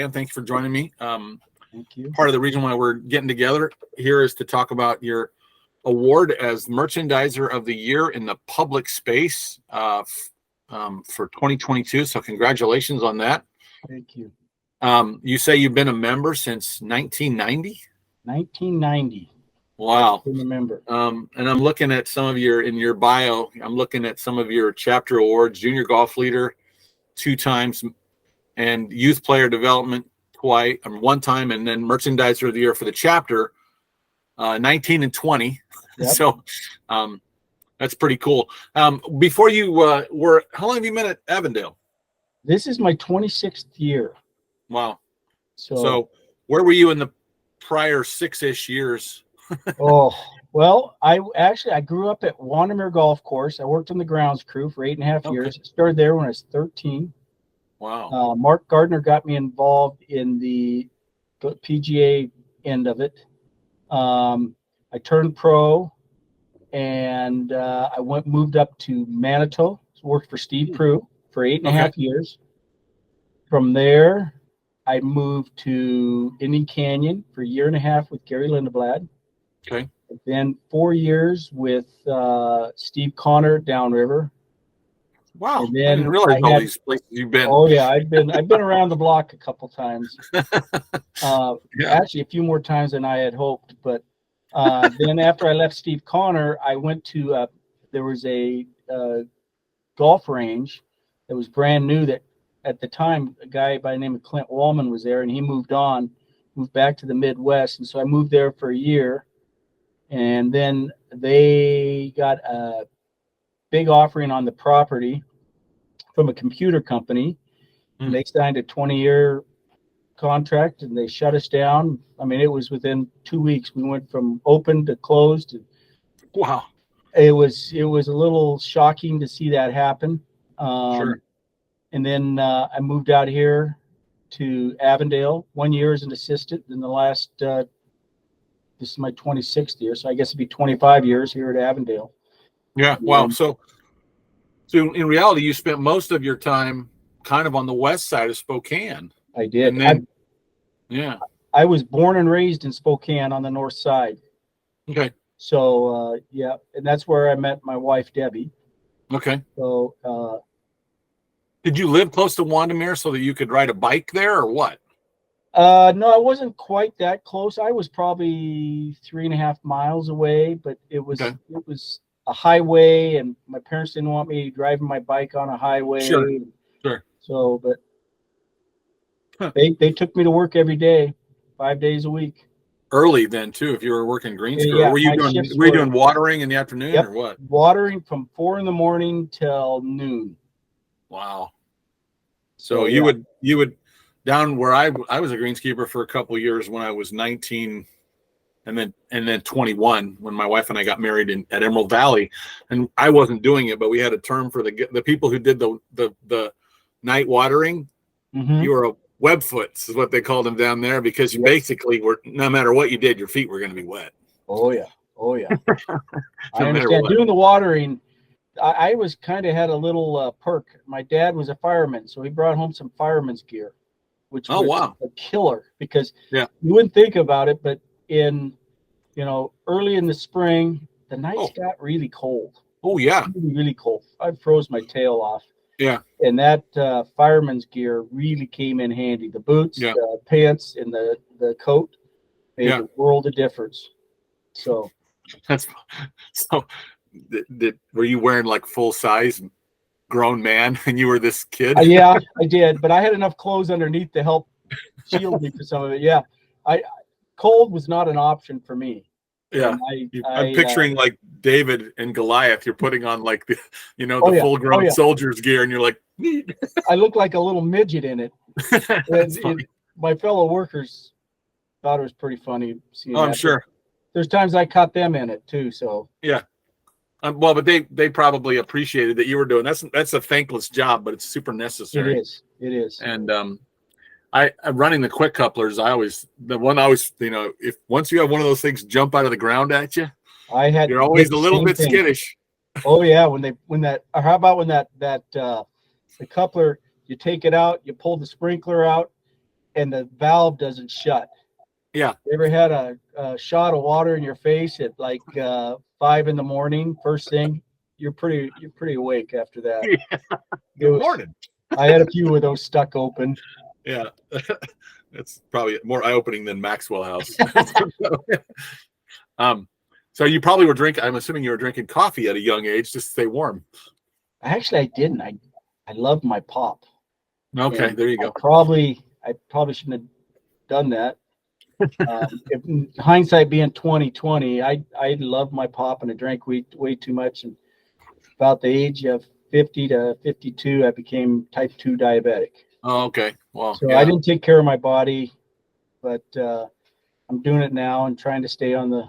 again. Thank you for joining me. Thank you. Part of the reason why we're getting together here is to talk about your award as Merchandiser of the Year in the public space for 2022. So congratulations on that. Thank you. You say you've been a member since 1990? 1990. Wow. I remember. And I'm looking at some of in your bio, I'm looking at some of your chapter awards: Junior Golf Leader 2 times, and Youth Player Development twice, one time, and then Merchandiser of the Year for the chapter, 19 and 20. Yep. So that's pretty cool. Before you how long have you been at Avondale? This is my 26th year. Wow. So where were you in the prior 6-ish years? Oh, well, I grew up at Wandermere Golf Course. I worked on the grounds crew for 8.5 years. I started there when I was 13. Wow. Mark Gardner got me involved in the PGA end of it. I turned pro, and I moved up to Manitou. Worked for Steve Prue for 8.5 years. From there, I moved to Indian Canyon for 1.5 years with Gary Lindeblad. Okay. Then 4 years with Steve Connor downriver. Wow. And then I didn't realize all these places you've been. Oh yeah, I've been around the block a couple times. Actually, a few more times than I had hoped. But then after I left Steve Connor, I went to there was a golf range that was brand new. That at the time, a guy by the name of Clint Wallman was there, and he moved back to the Midwest, and so I moved there for a year. And then they got a big offering on the property from a computer company. And they signed a 20-year contract, and they shut us down. I mean, it was within 2 weeks. We went from open to closed. Wow. It was a little shocking to see that happen. Sure. And then I moved out here to Avondale 1 year as an assistant. In the last this is my 26th year, so I guess it'd be 25 years here at Avondale. Yeah. Wow. So in reality, you spent most of your time kind of on the west side of Spokane. I did. And then, I was born and raised in Spokane on the north side. Okay. So and that's where I met my wife Debbie. Okay. So did you live close to Wandermere so that you could ride a bike there, or what? No, I wasn't quite that close. I was probably 3.5 miles away, but it was a highway, and my parents didn't want me driving my bike on a highway. Sure. So, but they took me to work every day, 5 days a week. Early then too, if you were working Greensboro. Yeah, were you doing watering in the afternoon or what? Watering from 4 a.m. till noon. Wow. So you would down where I was a greenskeeper for a couple of years when I was 19 and then 21 when my wife and I got married at Emerald Valley, and I wasn't doing it, but we had a term for the people who did the night watering. Mm-hmm. You were a webfoot is what they called them down there, because you basically were, no matter what you did, your feet were going to be wet. Oh yeah. I understand. Doing the watering, I was kind of had a little perk. My dad was a fireman, so he brought home some fireman's gear, which was a killer, because you wouldn't think about it, but early in the spring, the nights got really cold. Oh yeah. Really, really cold. I froze my tail off. Yeah. And that fireman's gear really came in handy. The boots, the pants, and the coat made a world of difference. So were you wearing like full size grown man and you were this kid? Yeah, I did, but I had enough clothes underneath to help shield me for some of it. Yeah. Cold was not an option for me. Yeah. I'm picturing like David and Goliath. You're putting on like the full grown soldier's gear, and you're like, I look like a little midget in it. My fellow workers thought it was pretty funny seeing I'm sure. There's times I caught them in it too. So yeah. Well, but they probably appreciated that you were doing that's a thankless job, but it's super necessary. It is. And I'm running the quick couplers. If once you have one of those things jump out of the ground at you, you're always a little bit skittish. Oh yeah, how about when that the coupler, you take it out, you pull the sprinkler out, and the valve doesn't shut. Yeah. You ever had a shot of water in your face at like 5 a.m, first thing? You're pretty awake after that. Good morning. I had a few of those stuck open. Yeah. It's probably more eye-opening than Maxwell House. So you probably were drinking, I'm assuming you were drinking coffee at a young age just to stay warm. Actually, I didn't. I loved my pop. Okay, And there you go. I probably shouldn't have done that. If hindsight being 2020, I loved my pop and I drank way too much. And about the age of 50 to 52, I became type 2 diabetic. Oh, okay. Well, So yeah. I didn't take care of my body, but I'm doing it now and trying to stay on the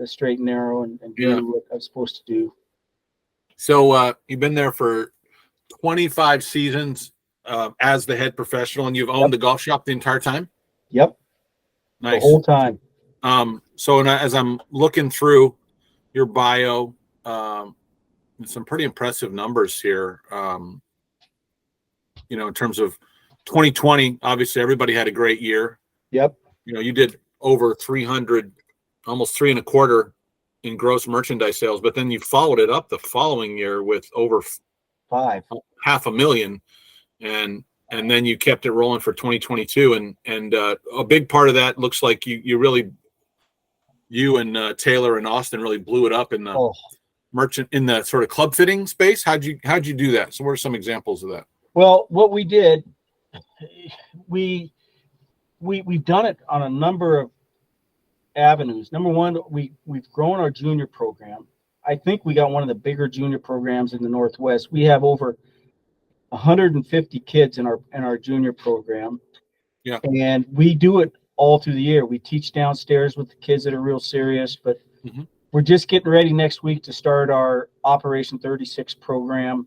straight and narrow and do what I'm supposed to do. So you've been there for 25 seasons as the head professional, and you've owned the golf shop the entire time? Yep. Nice. The whole time. So as I'm looking through your bio, some pretty impressive numbers here. In terms of 2020, obviously everybody had a great year. Yep. You did over 300, almost 3.25 in gross merchandise sales, but then you followed it up the following year with over $500,000, and then you kept it rolling for 2022, and a big part of that looks like you and Taylor and Austin really blew it up in the in the sort of club fitting space. How'd you do that? So what are some examples of that? Well, what we did, we've done it on a number of avenues. Number one, we've grown our junior program. I think we got one of the bigger junior programs in the Northwest. We have over 150 kids in our junior program. Yeah. And we do it all through the year. We teach downstairs with the kids that are real serious, but we're just getting ready next week to start our Operation 36 program.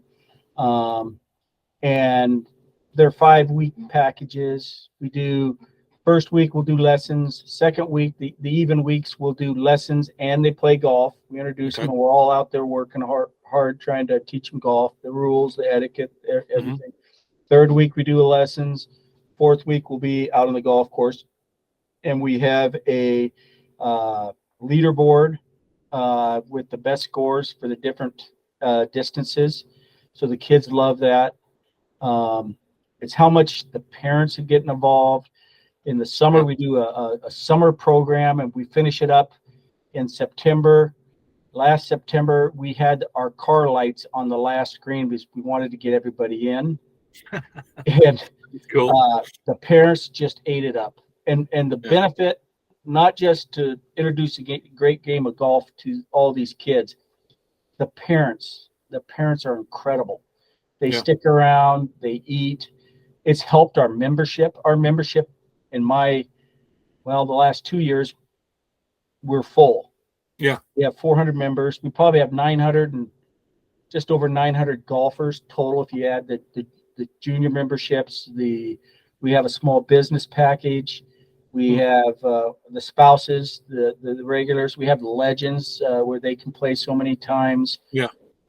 And they're 5-week packages. We do first week, we'll do lessons. Second week, the even weeks, we'll do lessons and they play golf. We introduce them and we're all out there working hard trying to teach them golf, the rules, the etiquette, everything. Third week, we do lessons. Fourth week, we'll be out on the golf course. And we have a leaderboard with the best scores for the different distances. So the kids love that. It's how much the parents are getting involved. In the summer, we do a summer program, and we finish it up in September. Last September, we had our car lights on the last green because we wanted to get everybody in. And cool. The parents just ate it up. And the benefit, not just to introduce a great game of golf to all these kids, the parents are incredible. They stick around, they eat. It's helped our membership. Our membership in the last 2 years, we're full. Yeah. We have 400 members. We probably have just over 900 golfers total if you add the junior memberships. We have a small business package. We have the spouses, the regulars. We have the legends where they can play so many times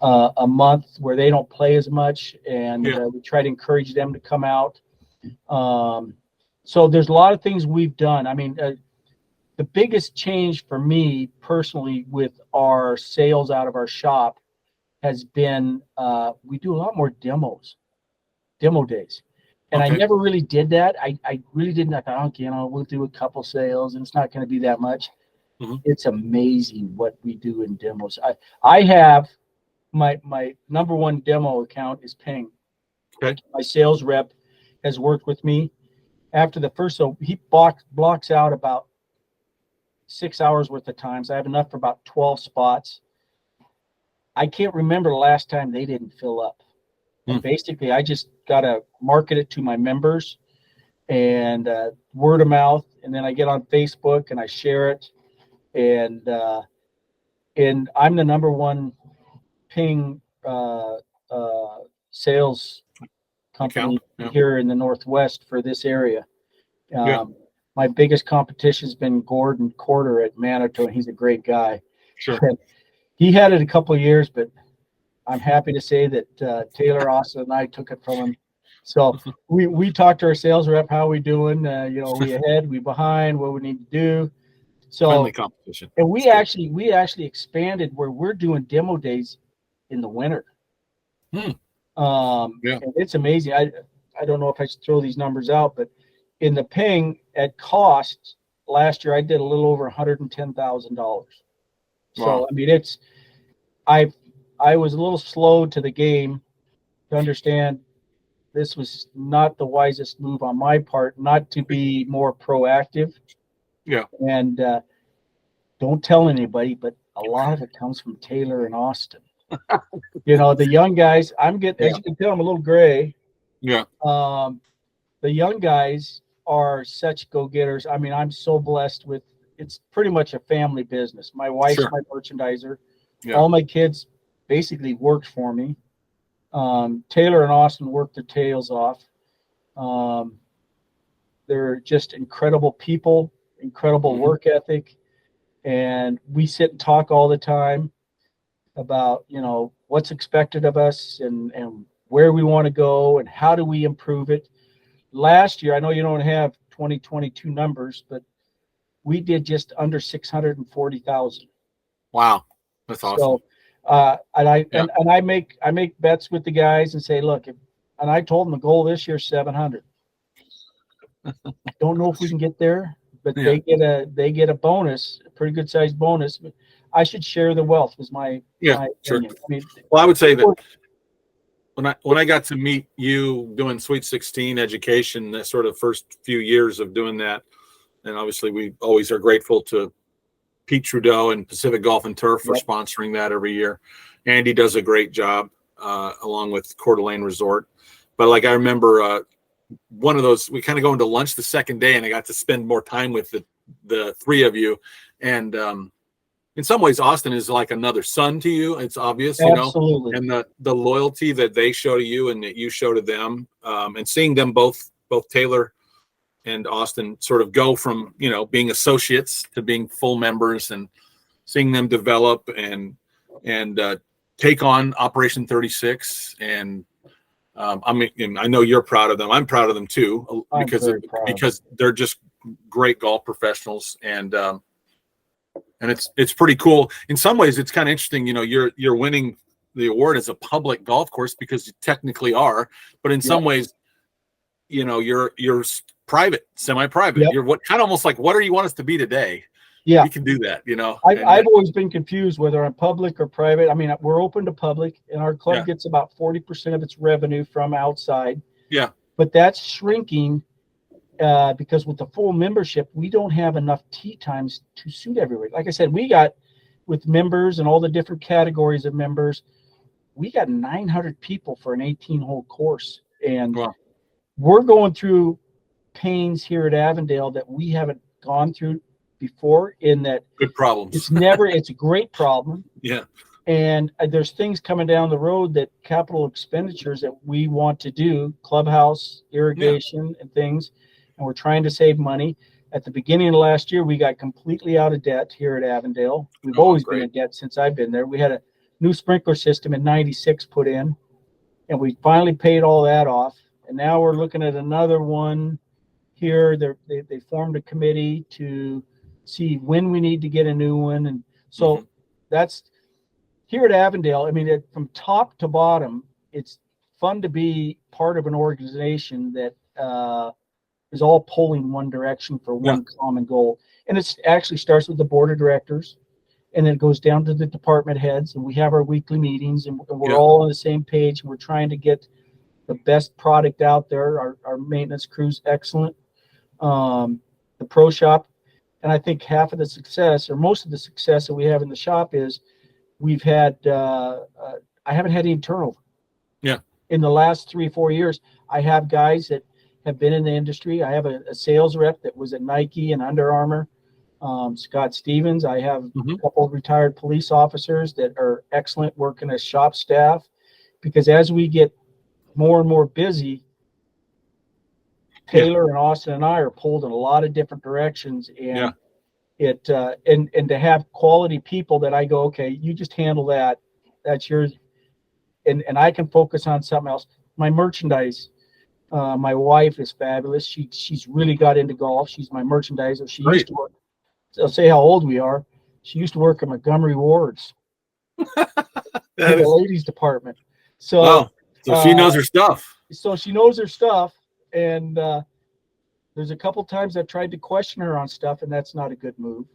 a month where they don't play as much, and we try to encourage them to come out. So there's a lot of things we've done. I mean, the biggest change for me personally with our sales out of our shop has been we do a lot more demo days. And I never really did that. I really didn't. I thought, we'll do a couple sales and it's not going to be that much. It's amazing what we do in demos. I have my number one demo account is Ping. Okay. My sales rep has worked with me. After the first, so he blocks out about 6 hours worth of times. I have enough for about 12 spots. I can't remember the last time they didn't fill up. And basically, I just got to market it to my members and word of mouth. And then I get on Facebook and I share it. And I'm the number one Ping sales company here in the Northwest for this area. My biggest competition has been Gordon Corder at Manitou, and he's a great guy. Sure. He had it a couple of years, but I'm happy to say that Taylor Austin and I took it from him. So we talk to our sales rep, how we doing? We ahead, we behind, what we need to do. So Friendly competition. And we actually expanded where we're doing demo days in the winter. Yeah. And it's amazing. I don't know if I should throw these numbers out, but in the ping at cost last year, I did a little over $110,000. Wow. So I mean, I was a little slow to the game to understand this was not the wisest move on my part, not to be more proactive. Yeah. And don't tell anybody, but a lot of it comes from Taylor and Austin. The young guys, as you can tell, I'm a little gray. Yeah. The young guys are such go-getters. I mean, I'm so blessed with, it's pretty much a family business. My wife's my merchandiser. Yeah. All my kids basically worked for me. Taylor and Austin worked their tails off. They're just incredible people, incredible work ethic. And we sit and talk all the time about, what's expected of us and where we want to go and how do we improve it. Last year, I know you don't have 2022 numbers, but we did just under 640,000. Wow. That's awesome. So, and I make bets with the guys and say, look, and I told them the goal this year is 700. Don't know if we can get there, but they get a bonus, a pretty good sized bonus. But I should share the wealth was my sure. opinion. I mean, well, I would say that when I got to meet you doing Sweet 16 education, the sort of first few years of doing that, and obviously we always are grateful to Pete Trudeau and Pacific Golf and Turf for sponsoring that every year. Andy does a great job along with Coeur d'Alene Resort. But like I remember one of those, we kind of go into lunch the second day, and I got to spend more time with the three of you. And in some ways, Austin is like another son to you. It's obvious, Absolutely. And the loyalty that they show to you and that you show to them, and seeing them both Taylor and Austin sort of go from, being associates to being full members, and seeing them develop and take on Operation 36. And I know you're proud of them. I'm proud of them too, because they're just great golf professionals. And it's pretty cool. In some ways, it's kind of interesting. You're winning the award as a public golf course because you technically are, but in some ways, you're private, semi-private. Yep. You're kind of almost like, what do you want us to be today? Yeah, we can do that. I've always been confused whether I'm public or private. I mean, we're open to public, and our club gets about 40% of its revenue from outside. Yeah, but that's shrinking. Because with the full membership, we don't have enough tee times to suit everybody. Like I said, we got, with members and all the different categories of members, we got 900 people for an 18-hole course. And we're going through pains here at Avondale that we haven't gone through before, in that good problems. It's a great problem. Yeah. And there's things coming down the road, that capital expenditures that we want to do, clubhouse, irrigation and things. And we're trying to save money. At the beginning of last year, we got completely out of debt here at Avondale. We've always been in debt since I've been there. We had a new sprinkler system in '96 put in, and we finally paid all that off. And now we're looking at another one here. They formed a committee to see when we need to get a new one. And so that's here at Avondale. I mean, from top to bottom, it's fun to be part of an organization that is all pulling one direction for one common goal. And it actually starts with the board of directors, and then it goes down to the department heads, and we have our weekly meetings, and we're all on the same page, and we're trying to get the best product out there. Our maintenance crew's excellent. The pro shop, and I think half of the success, or most of the success that we have in the shop, is we've had I haven't had any turnover. Yeah. In the last 3-4 years, I have guys that have been in the industry. I have a sales rep that was at Nike and Under Armour, Scott Stevens. I have a couple of retired police officers that are excellent working as shop staff, because as we get more and more busy, Taylor and Austin and I are pulled in a lot of different directions, and and to have quality people that I go, okay, you just handle that, that's yours, and I can focus on something else. My merchandise, My wife is fabulous. She's really got into golf. She's my merchandiser. She Great. used to work. I'll say how old we are. She used to work at Montgomery Wards in the ladies department. So, wow. So she knows her stuff. So she knows her stuff, and there's a couple times I've tried to question her on stuff, and that's not a good move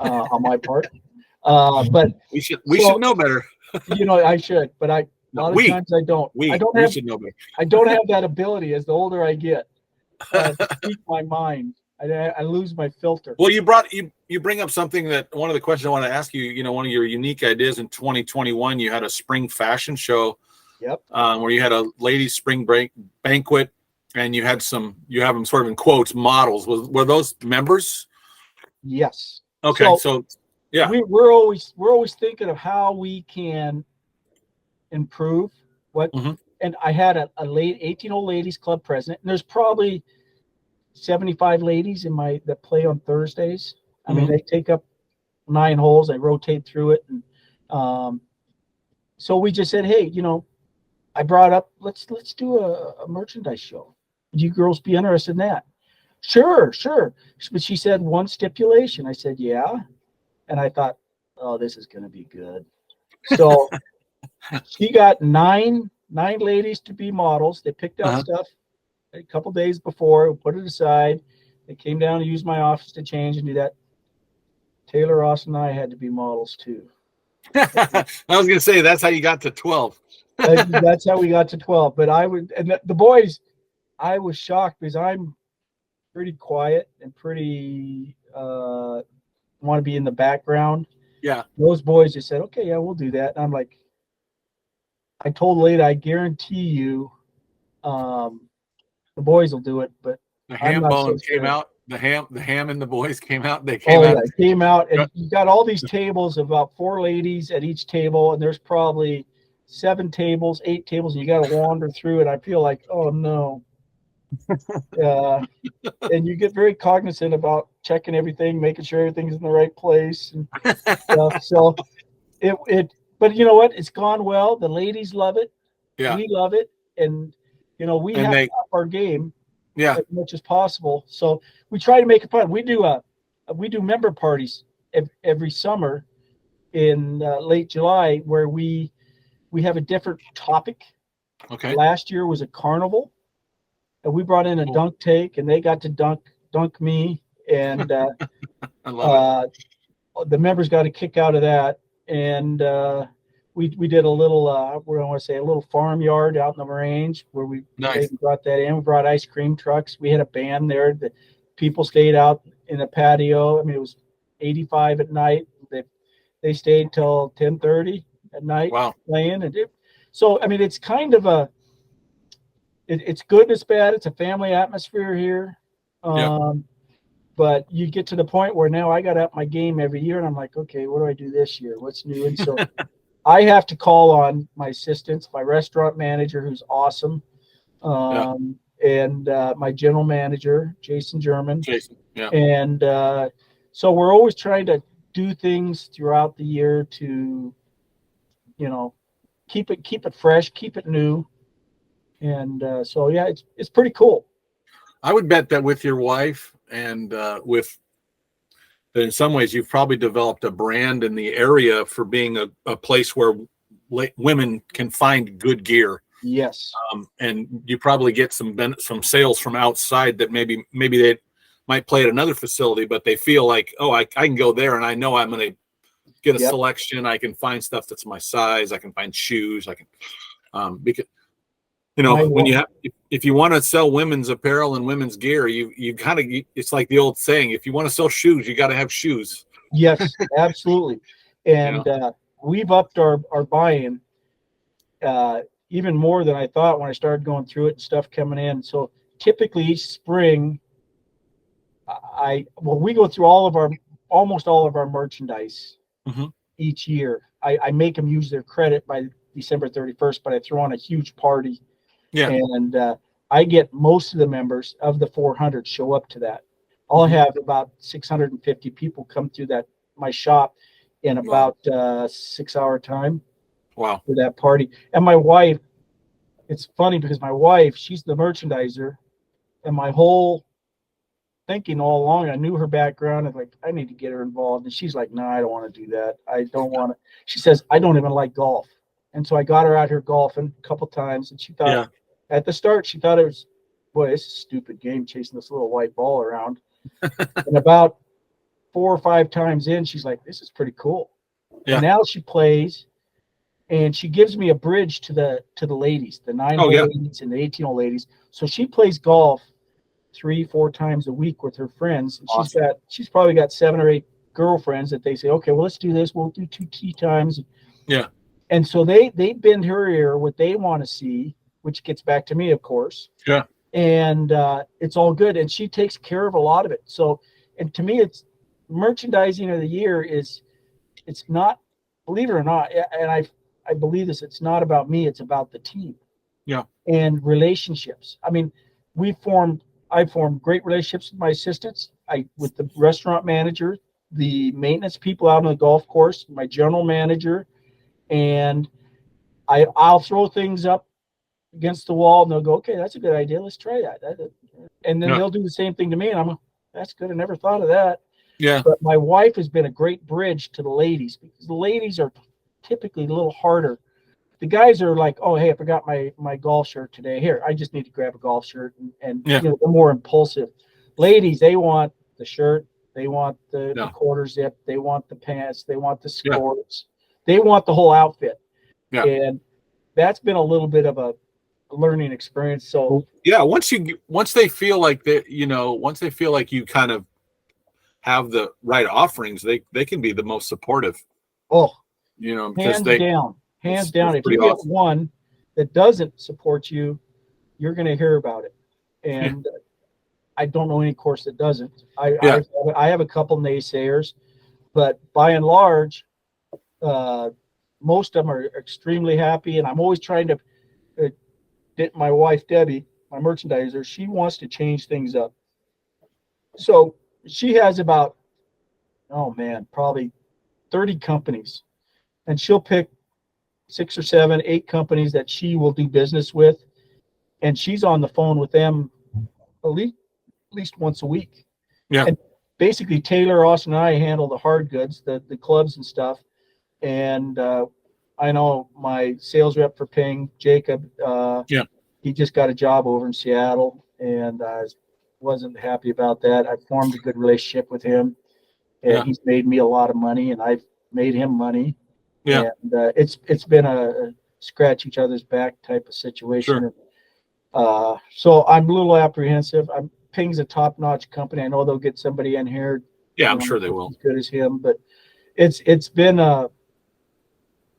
on my part. But we should know better. I should, but a lot of times I don't. We should know better. I don't have that ability as the older I get to speak my mind. I lose my filter. Well, you bring up something that one of the questions I want to ask you. One of your unique ideas in 2021, you had a spring fashion show. Yep. Where you had a ladies' spring break banquet, and you have them sort of in quotes models. Were those members? Yes. Okay. So yeah, we're always thinking of how we can improve what. Mm-hmm. And I had a 18-hole ladies club president, and there's probably 75 ladies that play on Thursdays. I mean, they take up 9 holes. I rotate through it, and so we just said, hey, I brought up let's do a merchandise show. Would you girls be interested in that? Sure. But she said one stipulation. I said, yeah, and I thought, oh, this is going to be good. So she got nine ladies to be models. They picked out stuff a couple days before, put it aside. They came down to use my office to change and do that. Taylor Ross and I had to be models too. I was going to say that's how you got to 12. That's how we got to 12. But the boys, I was shocked because I'm pretty quiet and pretty want to be in the background. Yeah. Those boys just said, okay, yeah, we'll do that. And I'm like, I told the lady, I guarantee you, the boys will do it, but the ham bone came out. The ham and the boys came out. They came out. Yeah, came out, and you got all these tables of about 4 ladies at each table, and there's probably 7 tables, 8 tables, and you got to wander through it. I feel like, oh no. And you get very cognizant about checking everything, making sure everything's in the right place and stuff. So but you know what? It's gone well. The ladies love it. Yeah. We love it. And we have to up our game as much as possible. So we try to make it fun. We do member parties every summer in late July where we have a different topic. Okay. Last year was a carnival. And we brought in a dunk tank, and they got to dunk me, and I love it. The members got a kick out of that. And we did a little a little farmyard out in the range where we brought that in. We brought ice cream trucks. We had a band there. The people stayed out in the patio. I mean, it was 85 at night. They stayed till 10:30 at night playing. And so I mean, it's kind of it's good and it's bad. It's a family atmosphere here. But you get to the point where now I got up my game every year, and I'm like, okay, what do I do this year? What's new? And so I have to call on my assistants, my restaurant manager, who's awesome, and my general manager, Jason German. And so we're always trying to do things throughout the year to, keep it fresh, keep it new. And so, yeah, it's pretty cool. I would bet that with your wife and in some ways you've probably developed a brand in the area for being a place where women can find good gear. Yes. And you probably get some sales from outside that maybe they might play at another facility, but they feel like, oh, I can go there and I know I'm going to get a selection. I can find stuff that's my size. I can find shoes. I can, because, when if you want to sell women's apparel and women's gear, you kind of, it's like the old saying, if you want to sell shoes, you got to have shoes. Yes, absolutely. And we've upped our buy-in even more than I thought when I started going through it and stuff coming in. So typically each spring, we go through almost all of our merchandise each year. I make them use their credit by December 31st, but I throw on a huge party. Yeah. And I get most of the members of the 400 show up to that. I'll have about 650 people come through my shop in about 6 hour time. Wow. For that party. And my wife it's funny because my wife, she's the merchandiser, and my whole thinking all along, I knew her background, and like, I need to get her involved. And she's like, no, I don't want to do that. I don't want to. She says, I don't even like golf. And so I got her out here golfing a couple times, and she thought, at the start, she thought it was, boy, it's a stupid game chasing this little white ball around. And about 4 or 5 times in, she's like, this is pretty cool. Yeah. And now she plays, and she gives me a bridge to the ladies, the 9-hole ladies and the 18-hole ladies. So she plays golf 3-4 times a week with her friends. And Awesome. she's probably got 7 or 8 girlfriends that they say, okay, well, let's do this. We'll do 2 tee times. Yeah. And so they bend her ear what they want to see, which gets back to me, of course. Yeah. And it's all good. And she takes care of a lot of it. So, and to me, it's merchandising of the year it's not, believe it or not, and I believe this, it's not about me, it's about the team. Yeah. And relationships. I mean, I formed great relationships with my assistants, with the restaurant manager, the maintenance people out on the golf course, my general manager, and I'll throw things up against the wall, and they'll go, okay, that's a good idea, let's try that. And then they'll do the same thing to me, and I'm like, that's good, I never thought of that. Yeah. But my wife has been a great bridge to the ladies, because the ladies are typically a little harder. The guys are like, oh, hey, I forgot my golf shirt today. Here, I just need to grab a golf shirt. And you know, they're more impulsive. Ladies, they want the shirt. They want the quarter zip. They want the pants. They want the skirts. They want the whole outfit. Yeah. And that's been a little bit of a learning experience. So yeah, once they feel like once they feel like you kind of have the right offerings, they can be the most supportive. Oh, because hands down. If you get one that doesn't support you, you're going to hear about it. And I don't know any course that doesn't. I have a couple naysayers, but by and large, most of them are extremely happy. And I'm always trying to get my wife, Debbie, my merchandiser, she wants to change things up. So she has about, probably 30 companies. And she'll pick 6 or 7, 8 companies that she will do business with. And she's on the phone with them at least once a week. Yeah. And basically Taylor, Austin, and I handle the hard goods, the clubs and stuff. And I know my sales rep for Ping, Jacob, he just got a job over in Seattle, and I wasn't happy about that. I formed a good relationship with him, and he's made me a lot of money, and I've made him money. Yeah. And it's been a scratch each other's back type of situation. Sure. So I'm a little apprehensive. Ping's a top-notch company. I know they'll get somebody in here. Yeah, I'm sure they will. As good as him, but it's been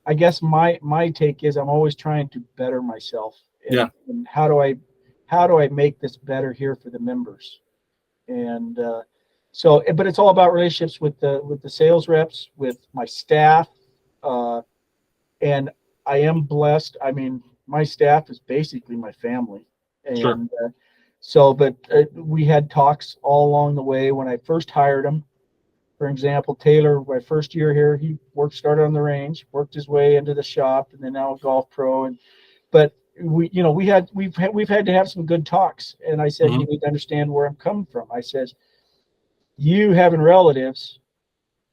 I guess my take is I'm always trying to better myself. And how do I make this better here for the members? And but it's all about relationships with the sales reps, with my staff, and I am blessed. I mean, my staff is basically my family. And but we had talks all along the way when I first hired them. For example, Taylor, my first year here, he started on the range, worked his way into the shop, and then now a golf pro. But we've had to have some good talks. And I said, you need to understand where I'm coming from. I said, you having relatives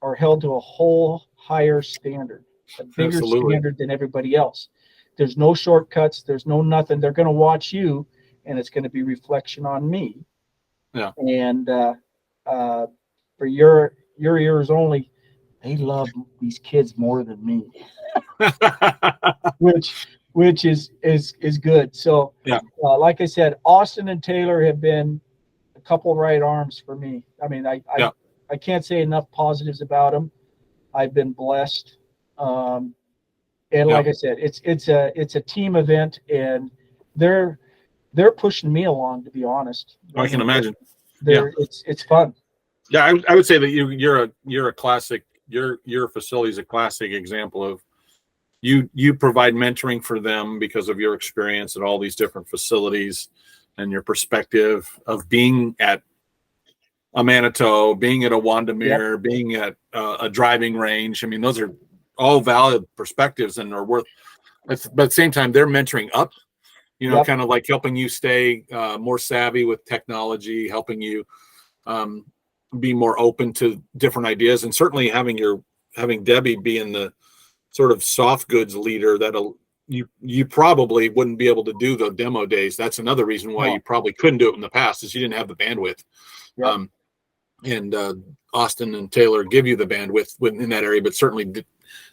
are held to a whole higher standard, a bigger standard than everybody else. There's no shortcuts. There's no nothing. They're going to watch you, and it's going to be reflection on me. Yeah. And for your ears only, they love these kids more than me, which is good. So like I said, Austin and Taylor have been a couple right arms for me. I mean, I can't say enough positives about them. I've been blessed. And like I said, it's a team event, and they're pushing me along, to be honest. I can imagine. It's fun. Yeah, I would say that you're a classic. Your facility is a classic example of you provide mentoring for them because of your experience at all these different facilities and your perspective of being at a Manitou, being at a Wandamere, being at a driving range. I mean, those are all valid perspectives and are worth. But at the same time, they're mentoring up you know, Yep. kind of like helping you stay more savvy with technology, helping you be more open to different ideas, and certainly having Debbie being the sort of soft goods leader that'll you probably wouldn't be able to do the demo days. That's another reason why No. you probably couldn't do it in the past, is you didn't have the bandwidth. Yep. And Austin and Taylor give you the bandwidth in that area, but certainly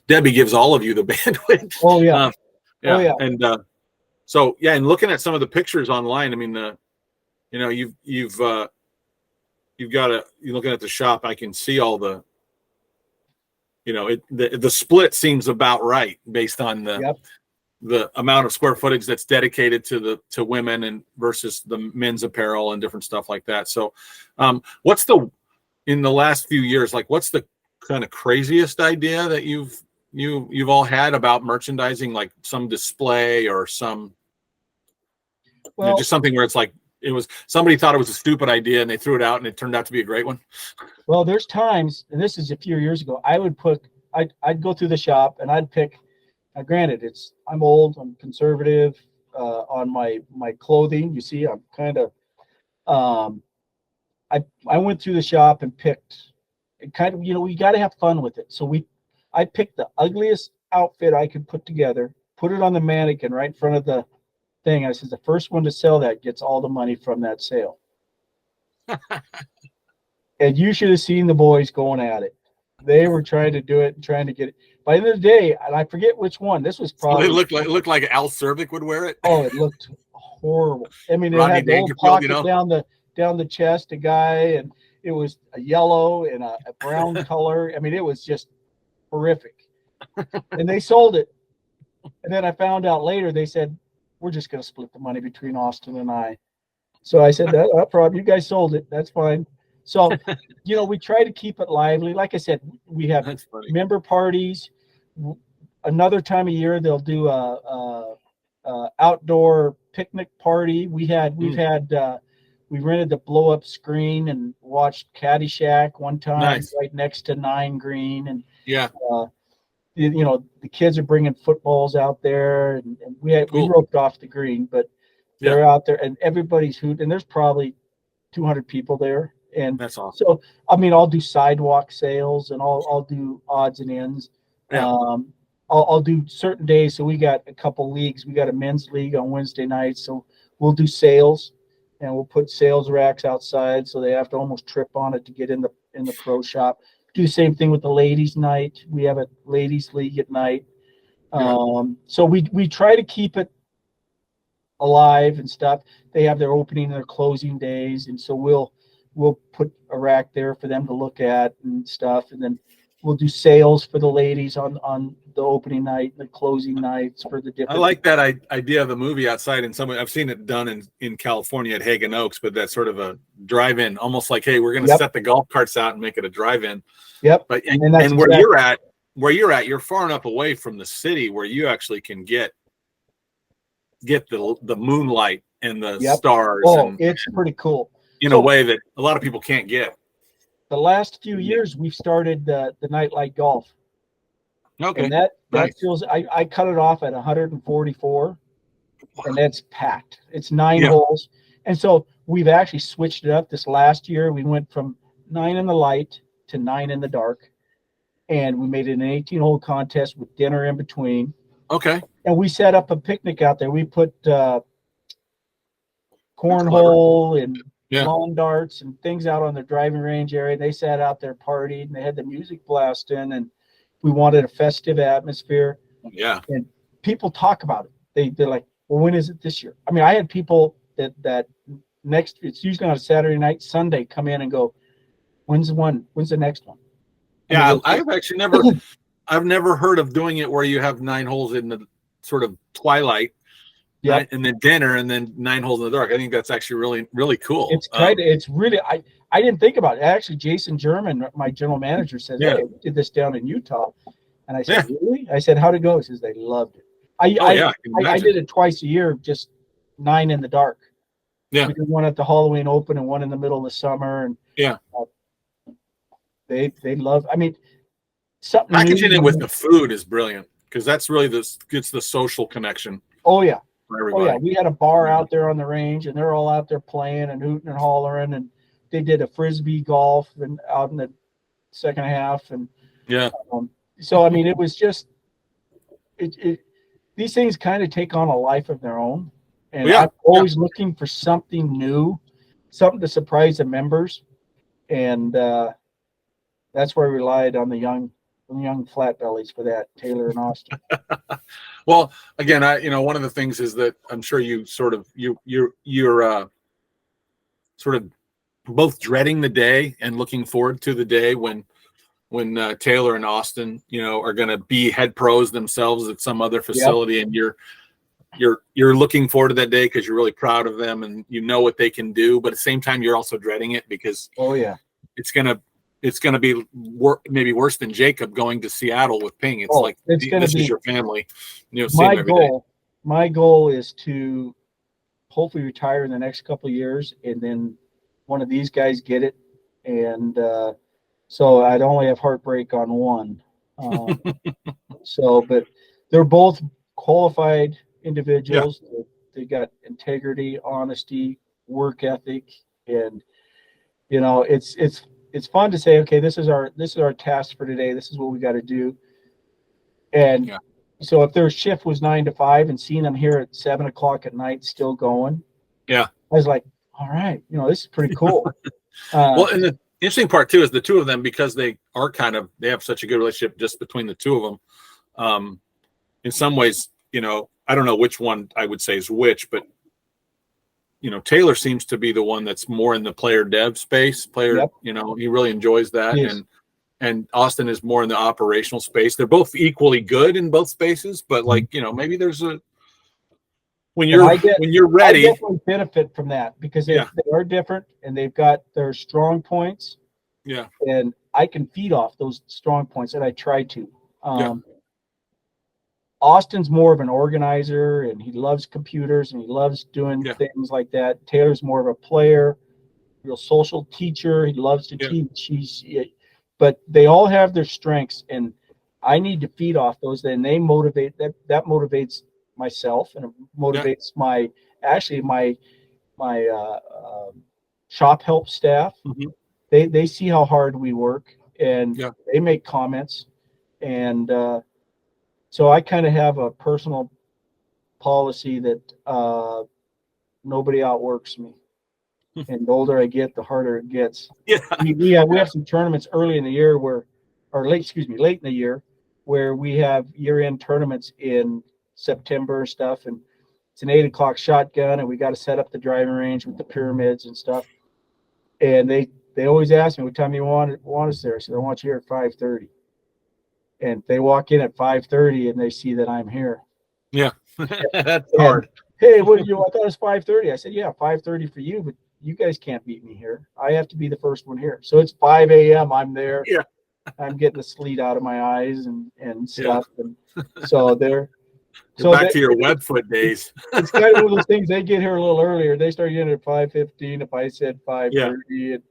Debbie gives all of you the bandwidth. Oh yeah. Yeah. Oh, yeah. And so yeah, and looking at some of the pictures online, I mean, you know, you're looking at the shop, I can see all the, you know, the split seems about right based on the amount of square footage that's dedicated to women and versus the men's apparel and different stuff like that. So what's in the last few years, like what's the kind of craziest idea that you've all had about merchandising, like some display or some, Well, just something where it's like, somebody thought it was a stupid idea and they threw it out and it turned out to be a great one? well, there's times, and this is a few years ago, I'd go through the shop and I'd pick, granted, I'm old, I'm conservative on my clothing. You see, I'm kind of, I went through the shop and picked, it kind of, you know, we got to have fun with it. So I picked the ugliest outfit I could put together, put it on the mannequin right in front of the thing. I said, the first one to sell that gets all the money from that sale. And you should have seen the boys going at it. They were trying to do it and trying to get it. By the end of the day, and I forget which one. This was probably. So it looked like Al Cervic would wear it. Oh, it looked horrible. I mean, it Rodney had the old Dangerfield, you pocket know? down the chest, a guy, and it was a yellow and a brown color. I mean, it was just horrific. And they sold it. And then I found out later, they said, we're just going to split the money between Austin and I. So I said, no problem. You guys sold it. That's fine. So, you know, we try to keep it lively. Like I said, we have That's funny. member parties. Another time of year, they'll do a outdoor picnic party. We rented the blow up screen and watched Caddyshack one time. Nice. Right next to 9 Green. And, Yeah. you know, the kids are bringing footballs out there, and we Cool. roped off the green, but they're out there and everybody's hooting, and there's probably 200 people there. And That's awesome. so, I mean, I'll do sidewalk sales and I'll do odds and ends. Yeah. I'll do certain days. So we got a couple leagues. We got a men's league on Wednesday nights. So we'll do sales, and we'll put sales racks outside, so they have to almost trip on it to get in the pro shop. Do the same thing with the ladies' night. We have a ladies' league at night. Yeah. So we try to keep it alive and stuff. They have their opening and their closing days, and so we'll put a rack there for them to look at and stuff, and then we'll do sales for the ladies on the opening night and the closing nights for the different. I like that idea of the movie outside, and I've seen it done in California at Hagen Oaks, but that's sort of a drive-in, almost like, hey, we're going to set the golf carts out and make it a drive-in. Yep. But And and that's where exactly- you're at, you're far enough away from the city where you actually can get the moonlight and the stars, Oh, and it's pretty cool. in a way that a lot of people can't get. The last few years, we've started the nightlight golf. Okay. And that Nice. feels, I cut it off at 144, and that's packed. It's 9 Yeah. holes. And so we've actually switched it up this last year. We went from 9 in the light to 9 in the dark. And we made it an 18-hole contest with dinner in between. Okay. And we set up a picnic out there. We put cornhole and lawn darts and things out on the driving range area. They sat out there partied, and they had the music blasting, and we wanted a festive atmosphere. Yeah. And people talk about it. They're like, well, when is it this year? I mean, I had people that it's usually on a Saturday night, Sunday, come in and go, when's the next one? Yeah, I've actually never heard of doing it where you have 9 holes in the sort of twilight, and then dinner, and then 9 holes in the dark. I think that's actually really, really cool. It's it's really, I didn't think about it. Actually, Jason German, my general manager, says, hey, we did this down in Utah. And I said, really? I said, how'd it go? He says, they loved it. I did it twice a year, just 9 in the dark. Yeah. We did one at the Halloween Open and one in the middle of the summer. And they love, I mean, something packaging new. it with the food is brilliant, because that's really it's the social connection. Oh yeah. for Oh everybody. yeah, we had a bar out there on the range, and they're all out there playing and hooting and hollering, and they did a frisbee golf and out in the second half, and Yeah. so I mean, it was just these things kind of take on a life of their own, and Yeah, I'm always looking for something new, something to surprise the members, and that's where I relied on the young flat bellies for that, Taylor and Austin. Well, again, one of the things is that I'm sure you sort of you're sort of both dreading the day and looking forward to the day when Taylor and Austin, are going to be head pros themselves at some other facility, and you're looking forward to that day because you're really proud of them and you know what they can do, but at the same time you're also dreading it because Oh yeah, it's gonna be maybe worse than Jacob going to Seattle with Ping. It's like it's going to this be is your family. See my them every day. goal. My goal is to hopefully retire in the next couple of years, and then one of these guys get it, and so I'd only have heartbreak on one. But they're both qualified individuals. They got integrity, honesty, work ethic, and it's fun to say, okay, this is our task for today. This is what we got to do. And so if their shift was 9 to 5 and seeing them here at 7 o'clock at night still going, I was like, all right, this is pretty cool. Well, and the interesting part too is the two of them, because they have such a good relationship just between the two of them. In some ways, I don't know which one I would say is which, but Taylor seems to be the one that's more in the player dev space. He really enjoys that. Yes. And Austin is more in the operational space. They're both equally good in both spaces, but maybe there's when you're ready. I definitely benefit from that because they are different and they've got their strong points. Yeah. And I can feed off those strong points, and I try to. Austin's more of an organizer, and he loves computers and he loves doing things like that. Taylor's more of a player, real social teacher. He loves to teach. But they all have their strengths, and I need to feed off those. And they motivate that motivates myself, and it motivates my shop help staff. Mm-hmm. They see how hard we work, and they make comments, and so I kind of have a personal policy that nobody outworks me. And the older I get, the harder it gets. Yeah. We have some tournaments early in the year late in the year, where we have year-end tournaments in September and stuff, and it's an 8 o'clock shotgun, and we got to set up the driving range with the pyramids and stuff. And they always ask me, what time you want us there? I said, I want you here at 5:30. And they walk in at 5:30 and they see that I'm here. Yeah. That's hard. Hey, I thought it was 5:30. I said, yeah, 5:30 for you, but you guys can't beat me here. I have to be the first one here. So it's 5 a.m. I'm there. Yeah. I'm getting the sleet out of my eyes and stuff. Yeah. And so they're back to your Webfoot days. It's kind of one of those things. They get here a little earlier. They start getting at 5:15. If I said 5:30, and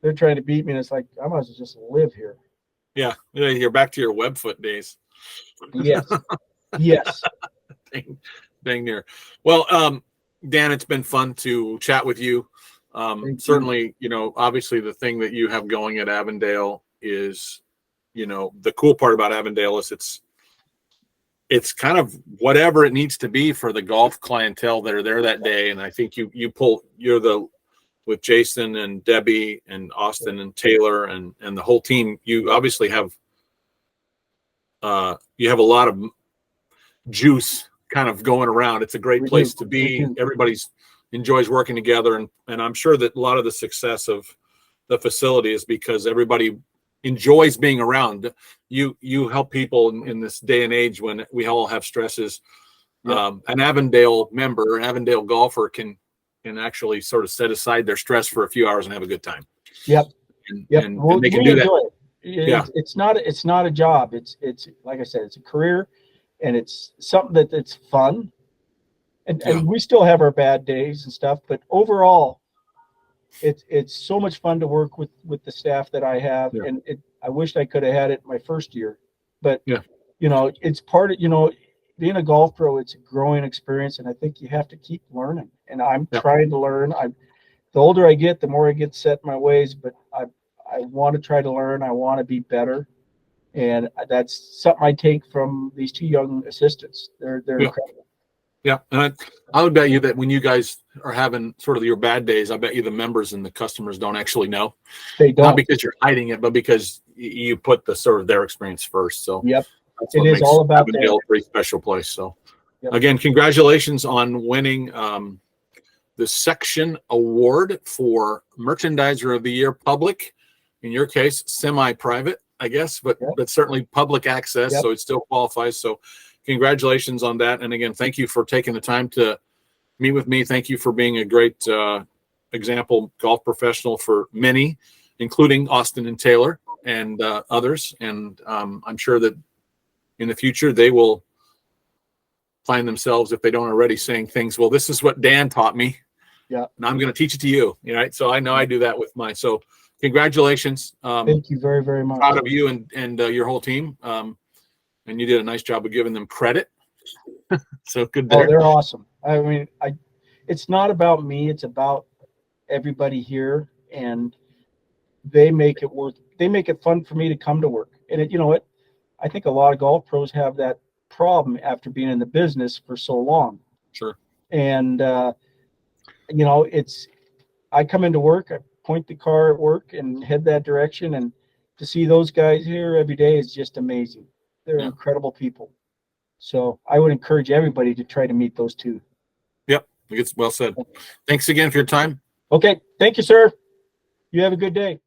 they're trying to beat me, and it's like, I might as well just live here. Yeah, you're back to your Webfoot days. Yes. Yes. Dang near. Well, Dan, it's been fun to chat with you. Certainly, obviously the thing that you have going at Avondale is, the cool part about Avondale is it's kind of whatever it needs to be for the golf clientele that are there that day. And I think you're with Jason and Debbie and Austin and Taylor and the whole team, you obviously have you have a lot of juice kind of going around. It's a great place to be. Everybody's enjoys working together, and I'm sure that a lot of the success of the facility is because everybody enjoys being around. You help people in this day and age when we all have stresses. An Avondale member, an Avondale golfer can actually sort of set aside their stress for a few hours and have a good time. Yep. And they can do that. It's not a job. It's like I said, it's a career, and it's something that's fun. And we still have our bad days and stuff, but overall, it's so much fun to work with the staff that I have. Yeah. And I wished I could have had it my first year, but it's part of, being a golf pro, it's a growing experience, and I think you have to keep learning. And I'm Yeah. trying to learn. The older I get, the more I get set in my ways, but I want to try to learn. I want to be better. And that's something I take from these two young assistants. They're Yeah. incredible. Yeah, and I would bet you that when you guys are having sort of your bad days, I bet you the members and the customers don't actually know. They Not don't. because you're hiding it, but because you put the sort of their experience first. So Yep. that's It what is makes all about Avondale a pretty special place. So Yep. again, congratulations on winning the section award for Merchandiser of the Year, public. In your case, semi-private, I guess, but Yep. but certainly public access, Yep. so it still qualifies. So congratulations on that. And again, thank you for taking the time to meet with me. Thank you for being a great example golf professional for many, including Austin and Taylor and others. And I'm sure that in the future they will find themselves, if they don't already, saying things, well, this is what Dan taught me. Yeah. And I'm going to teach it to you. Right. So I know I do that with mine. So congratulations. Thank you very, very much. Proud of you and your whole team. And you did a nice job of giving them credit. So good Oh, there. they're awesome. I mean, it's not about me. It's about everybody here, and they make it fun for me to come to work. And you know what? I think a lot of golf pros have that problem after being in the business for so long. Sure. And, I come into work, I point the car at work and head that direction. And to see those guys here every day is just amazing. They're Yeah. incredible people. So I would encourage everybody to try to meet those two. Yep. It's well said. Thanks again for your time. Okay. Thank you, sir. You have a good day.